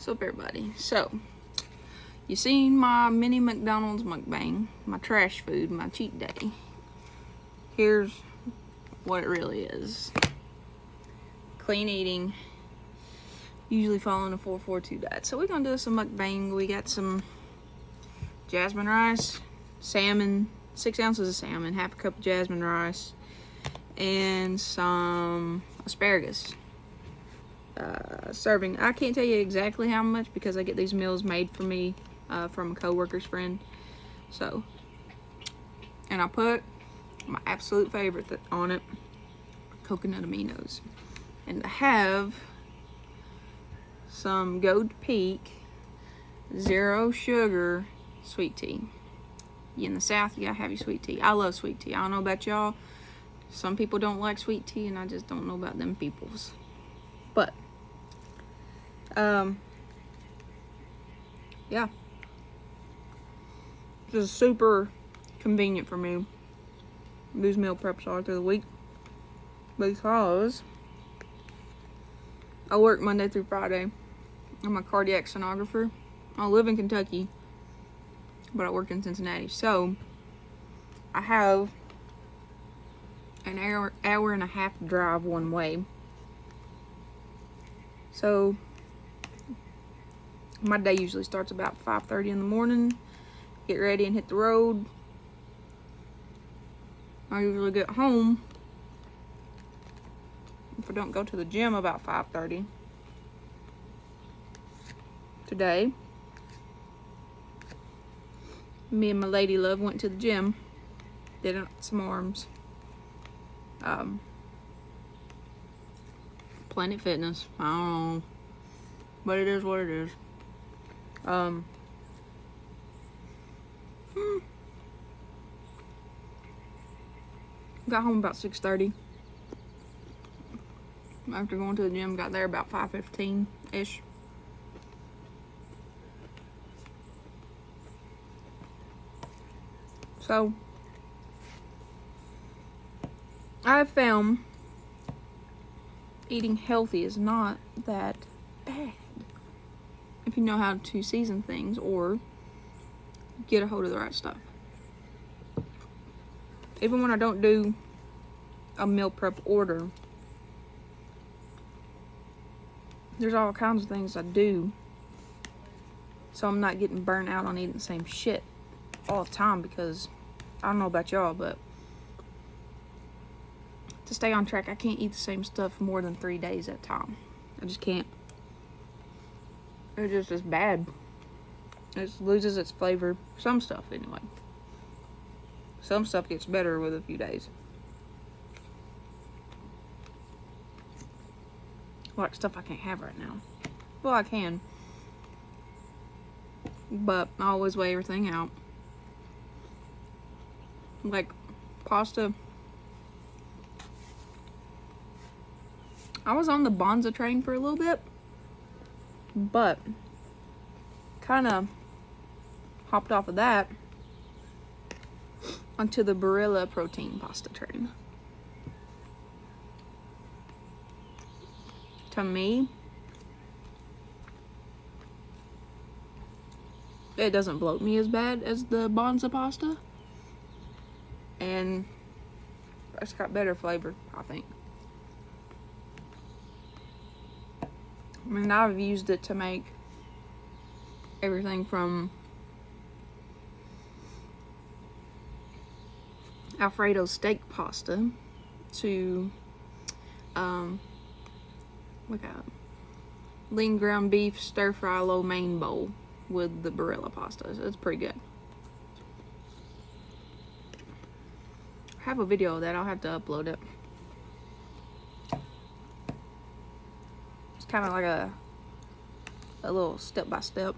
What's up, everybody? So, you seen my mini McDonald's mukbang, my trash food, my cheat day. Here's what it really is. Clean eating, usually following a 4-4-2 diet. So we're gonna do some mukbang. We got some jasmine rice, salmon, 6 ounces of salmon, half a cup of jasmine rice, and some asparagus. Serving. I can't tell you exactly how much because I get these meals made for me from a co-worker's friend. So, and I put my absolute favorite on it, coconut aminos. And I have some Gold Peak 0 sugar sweet tea. You in the South, you gotta have your sweet tea. I love sweet tea. I don't know about y'all. Some people don't like sweet tea, and I just don't know about them peoples. But yeah, just super convenient for me. These meal preps all through the week because I work Monday through Friday. I'm a cardiac sonographer. I live in Kentucky, but I work in Cincinnati. So I have an hour and a half drive one way. So my day usually starts about 5:30 in the morning. Get ready and hit the road. I usually get home, if I don't go to the gym, about 5:30. Today, me and my lady love went to the gym, did some arms. Planet Fitness, I don't know, but it is what it is. Got home about 6:30. After going to the gym, got there about 5:15-ish. So, I've found eating healthy is not that bad if you know how to season things or get a hold of the right stuff. Even when I don't do a meal prep order, there's all kinds of things I do, so I'm not getting burnt out on eating the same shit all the time, because I don't know about y'all, but to stay on track, I can't eat the same stuff more than 3 days at a time. I just can't. It just is bad. It loses its flavor. Some stuff, anyway. Some stuff gets better with a few days. Like stuff I can't have right now. Well, I can, but I always weigh everything out. Like pasta. I was on the Bonza train for a little bit, but kind of hopped off of that onto the Barilla protein pasta train. To me, it doesn't bloat me as bad as the Bonza pasta, and it's got better flavor, I think. I mean, I've used it to make everything from Alfredo steak pasta to like a lean ground beef stir fry lo mein bowl with the Barilla pasta. So it's pretty good. I have a video of that. I'll have to upload it. It's kind of like a little step-by-step.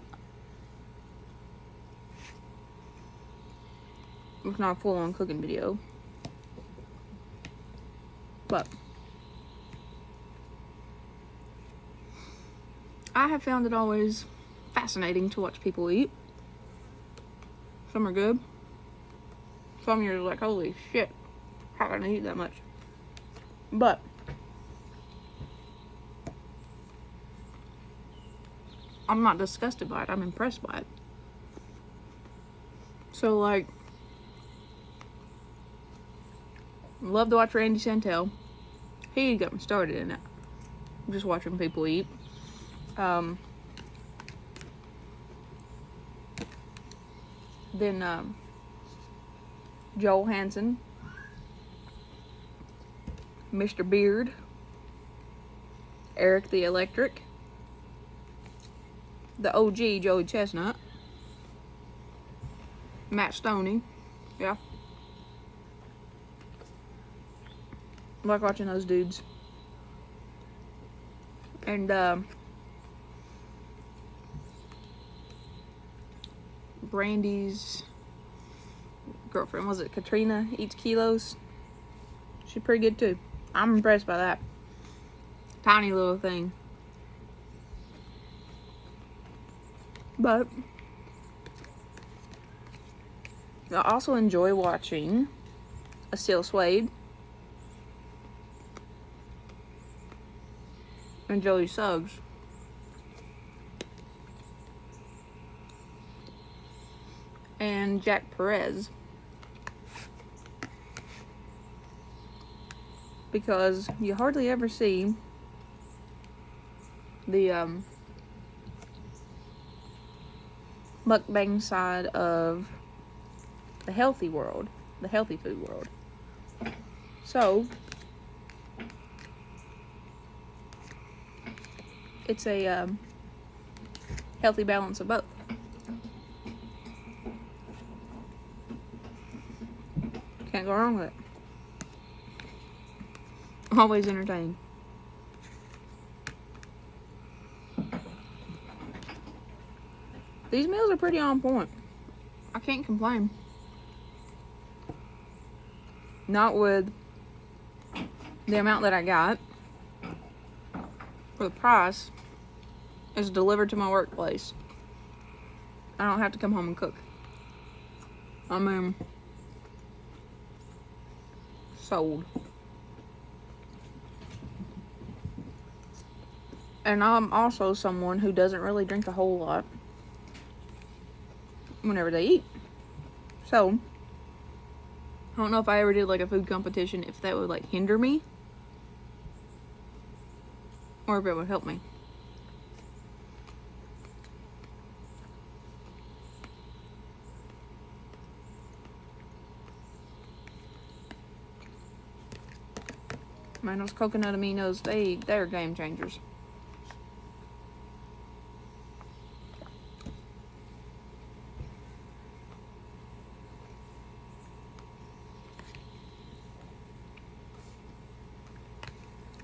It's not a full-on cooking video, but I have found it always fascinating to watch people eat. Some are good. Some you're like, holy shit, how can I eat that much? But I'm not disgusted by it. I'm impressed by it. So, like, love to watch Randy Santel. He got me started in it. Just watching people eat. Then Joel Hansen, Mr. Beard, Eric the Electric, the OG Joey Chestnut, Matt Stoney. Yeah. I like watching those dudes. And Brandy's girlfriend, was it Katrina Eats Kilos? She's pretty good too. I'm impressed by that. Tiny little thing. But I also enjoy watching Acil Suede and Joey Suggs. And Jack Perez. Because you hardly ever see the mukbang side of the healthy world, the healthy food world. So it's a healthy balance of both. Can't go wrong with it. Always entertaining. These meals are pretty on point. I can't complain. Not with the amount that I got. For the price, it's delivered to my workplace. I don't have to come home and cook. I mean, sold. And I'm also someone who doesn't really drink a whole lot whenever they eat. So, I don't know if I ever did like a food competition, if that would like hinder me or if it would help me. Man, those coconut aminos, they're game changers.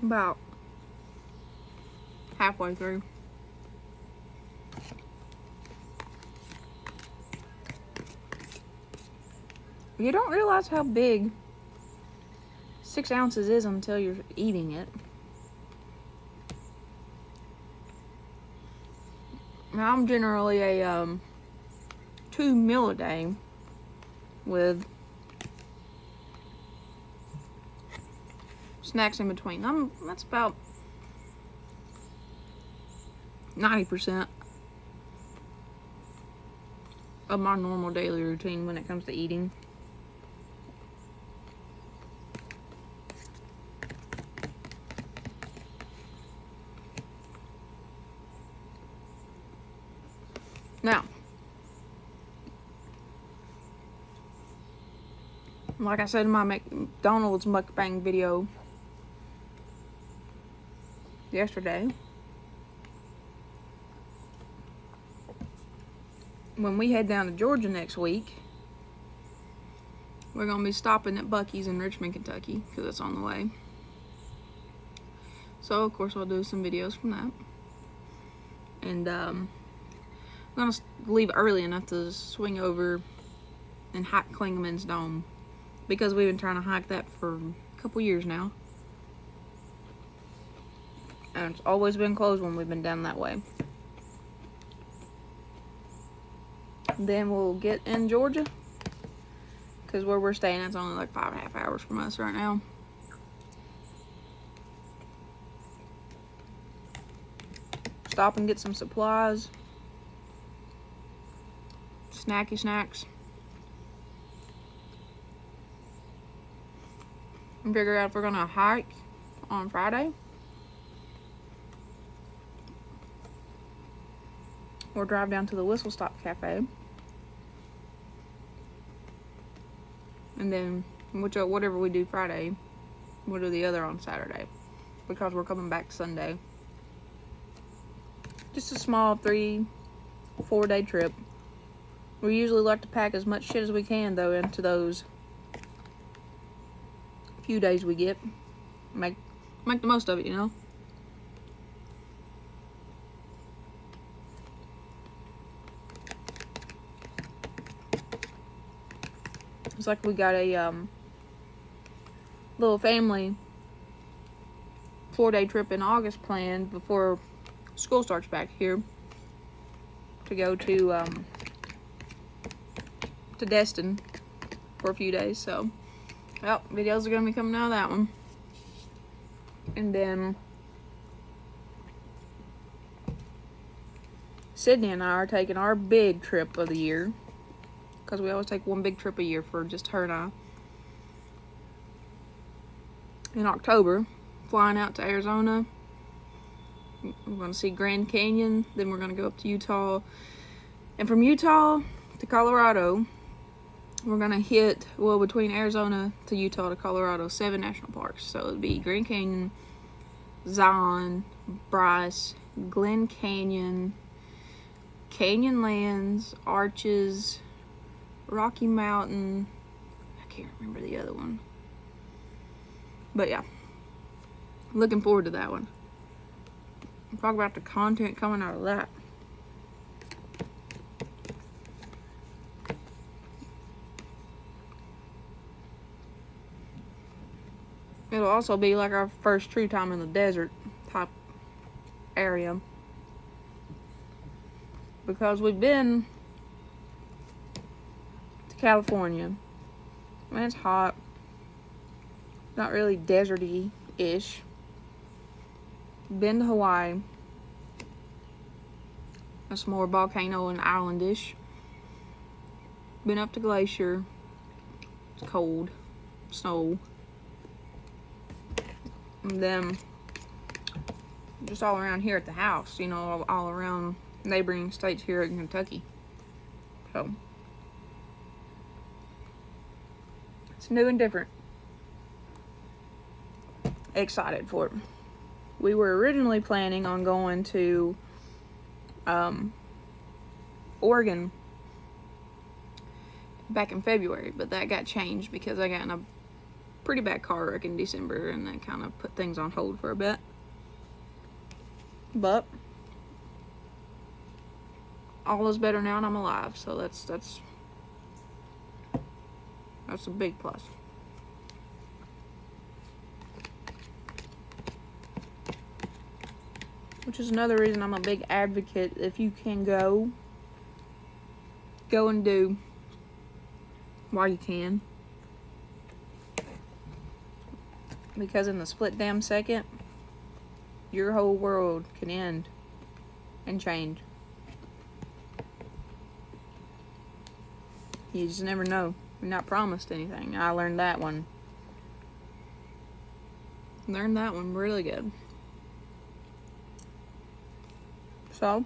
About halfway through. You don't realize how big 6 ounces is until you're eating it. Now, I'm generally a 2 meal a day with snacks in between. That's about 90% of my normal daily routine when it comes to eating. Now, like I said in my McDonald's mukbang video yesterday, when we head down to Georgia next week, we're going to be stopping at Buc-ee's in Richmond, Kentucky, because it's on the way. So, of course, I'll do some videos from that. And, I'm going to leave early enough to swing over and hike Klingeman's Dome, because we've been trying to hike that for a couple years now. And it's always been closed when we've been down that way. Then we'll get in Georgia, because where we're staying, it's only like 5.5 hours from us right now. stop and get some supplies, snacky snacks, and figure out if we're gonna hike on Friday or drive down to the Whistle Stop Cafe, and then whatever we do Friday, we'll do the other on Saturday, because we're coming back Sunday. Just a small 3-4 day trip. We usually like to pack as much shit as we can though into those few days we get. Make the most of it, you know. It's like we got a little family 4-day trip in August planned before school starts back here, to go to Destin for a few days. So, well, videos are gonna be coming out of that one. And then Sydney and I are taking our big trip of the year, because we always take one big trip a year for just her and I. In October, flying out to Arizona. We're going to see Grand Canyon. Then we're going to go up to Utah. And from Utah to Colorado, we're going to hit, well, between Arizona to Utah to Colorado, 7 national parks. So it'd be Grand Canyon, Zion, Bryce, Glen Canyon, Canyonlands, Arches, Rocky Mountain. I can't remember the other one. But yeah, looking forward to that one. Talk about the content coming out of that. It'll also be like our first true time in the desert type area, because we've been to California. Man, it's hot. Not really deserty-ish. Been to Hawaii. That's more volcano and islandish. Been up to Glacier. It's cold. Snow. And then just all around here at the house, you know, all around neighboring states here in Kentucky. So it's new and different. Excited for it. We were originally planning on going to Oregon back in February, but that got changed because I got in a pretty bad car wreck in December, and that kind of put things on hold for a bit. But all is better now and I'm alive, so that's a big plus. Which is another reason I'm a big advocate. If you can go and do while you can. Because in the split damn second, your whole world can end and change. You just never know. You're not promised anything. I learned that one. Learned that one really good. So,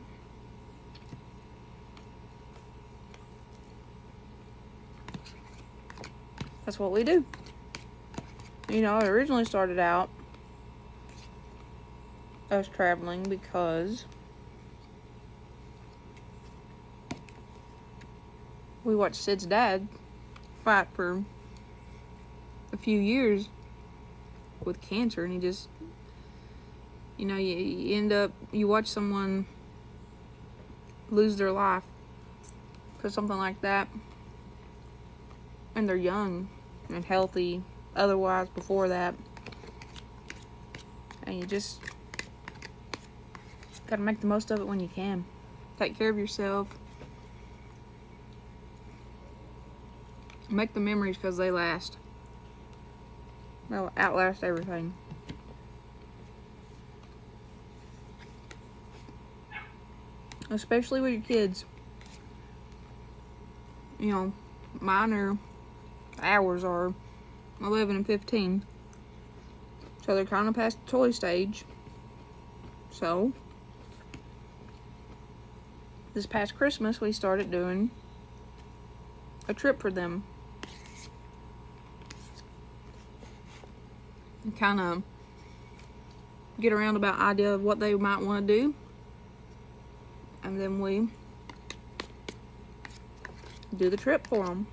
that's what we do. You know, it originally started out us traveling because we watched Sid's dad fight for a few years with cancer, and he just, you know, you watch someone lose their life for something like that, and they're young and healthy otherwise before that, and you just gotta make the most of it when you can. Take care of yourself. Make the memories, because they last. They'll outlast everything. especially with your kids. You know, ours are 11 and 15. So they're kind of past the toy stage. So, this past Christmas, we started doing a trip for them. And kind of get a roundabout idea of what they might want to do. And then we do the trip for them.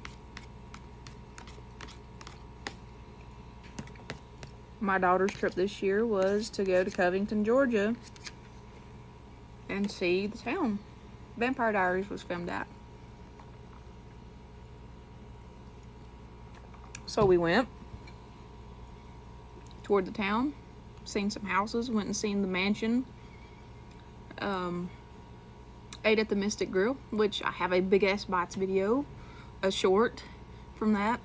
My daughter's trip this year was to go to Covington, Georgia and see the town Vampire Diaries was filmed at. So we went, toured the town, seen some houses, went and seen the mansion, ate at the Mystic Grill, which I have a Big Ass Bites video, a short from that.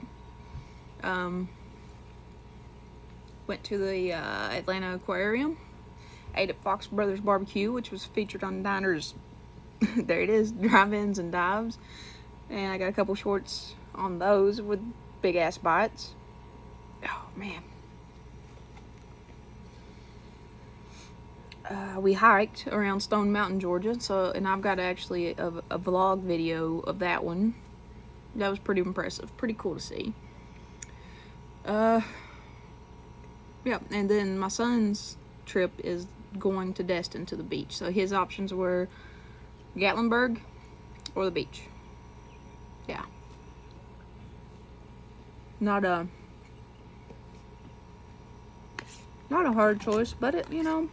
Went to the Atlanta Aquarium, ate at Fox Brothers Barbecue, which was featured on Diners, there it is, Drive-Ins and Dives. And I got a couple shorts on those with Big Ass Bites. Oh, man. We hiked around Stone Mountain, Georgia, and I've got actually a vlog video of that one. That was pretty impressive, pretty cool to see. Yeah, and then my son's trip is going to Destin to the beach. So his options were Gatlinburg or the beach. Yeah. Not a hard choice, but it, you know,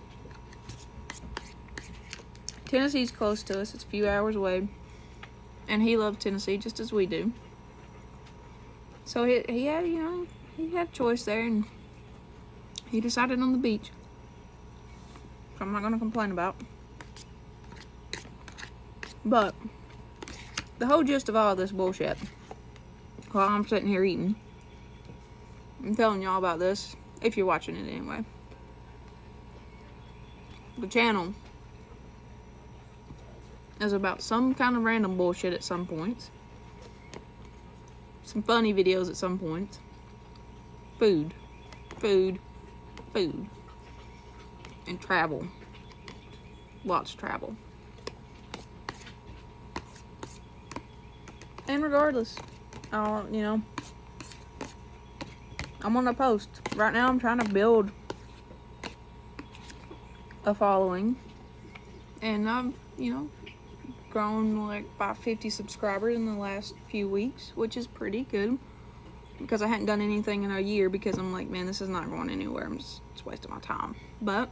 Tennessee's close to us. It's a few hours away. And he loves Tennessee just as we do. So he had, you know, he had a choice there, and he decided on the beach. So I'm not going to complain about. But the whole gist of all this bullshit, while I'm sitting here eating, I'm telling y'all about this, if you're watching it anyway. The channel is about some kind of random bullshit at some points. Some funny videos at some points. Food. And travel. Lots of travel. And regardless, you know, I'm on a post. Right now I'm trying to build a following. And I've, you know, grown like about 50 subscribers in the last few weeks, which is pretty good. Because I hadn't done anything in a year, because I'm like, man, this is not going anywhere. It's wasting my time. But,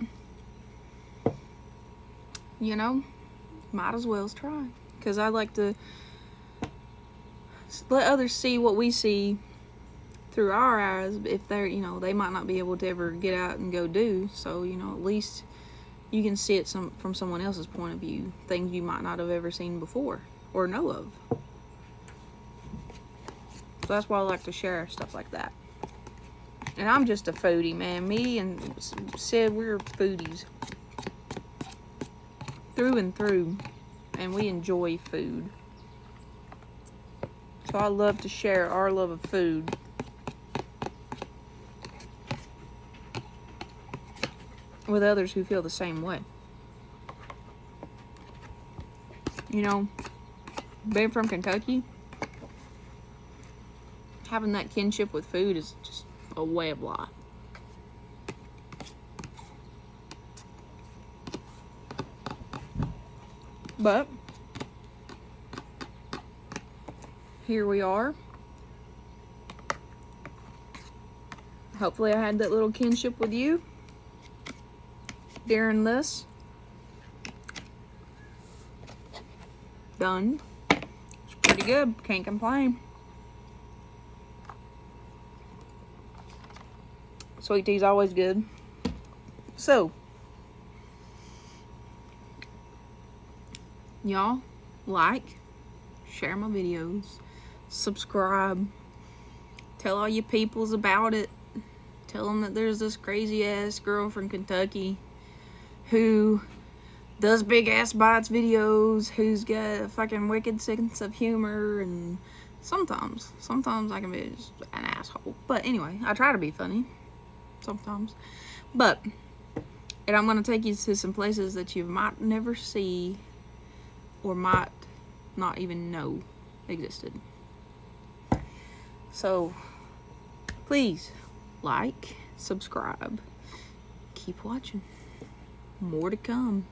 you know, might as well try. Because I like to let others see what we see through our eyes. If they're, you know, they might not be able to ever get out and go do. So, you know, at least you can see it from someone else's point of view. Things you might not have ever seen before or know of. So that's why I like to share stuff like that. And I'm just a foodie, man. Me and Sid, we're foodies. Through and through. And we enjoy food. So I love to share our love of food. With others who feel the same way. You know, being from Kentucky, having that kinship with food is just a way of life. But here we are. Hopefully I had that little kinship with you during this. Done. It's pretty good. Can't complain. Sweet tea's always good. So, y'all like, share my videos, subscribe, tell all you peoples about it. Tell them that there's this crazy ass girl from Kentucky who does big ass bites videos, who's got a fucking wicked sense of humor, and sometimes I can be just an asshole. But anyway, I try to be funny sometimes. But and I'm gonna take you to some places that you might never see or might not even know existed. So please like, subscribe, keep watching. More to come.